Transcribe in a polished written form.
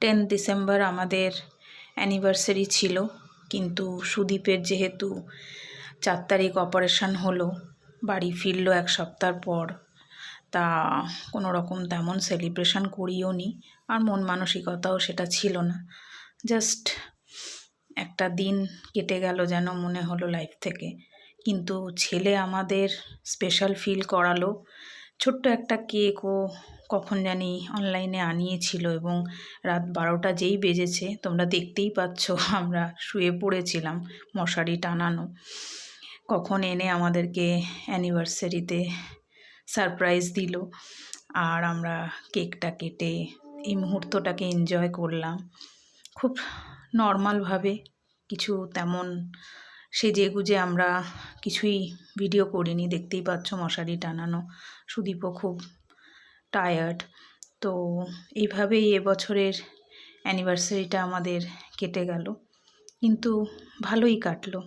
10 December আমাদের anniversary ছিল, কিন্তু সুদীপের যেহেতু 4 তারিখ অপারেশন হলো, বাড়ি ফিরলো 1 সপ্তাহ পর, তা কোনো রকম তেমন সেলিব্রেশন করিও নি, আর মন মানসিকতাও সেটা ছিল না। জাস্ট একটা দিন কেটে গেল যেন মনে হলো লাইফ থেকে। কিন্তু ছেলে আমাদের স্পেশাল ফিল করালো। ছোট্ট একটা কেক ও কখন জানি অনলাইনে আনিয়েছিল, এবং রাত 12টা যেই বেজেছে, তোমরা দেখতেই পাচ্ছ আমরা শুয়ে পড়েছিলাম মশারি টানানো, কখন এনে আমাদেরকে অ্যানিভার্সারিতে সারপ্রাইজ দিল। আর আমরা কেকটা কেটে এই মুহূর্তটাকে এনজয় করলাম খুব নর্মালভাবে। কিছু তেমন সেজেগুজে আমরা কিছুই ভিডিও করিনি, দেখতেই পাচ্ছ মশারি টানানো। সুদীপও খুব টায়ার্ড। তো এইভাবেই এবছরের অ্যানিভার্সারিটা আমাদের কেটে গেল, কিন্তু ভালোই কাটলো।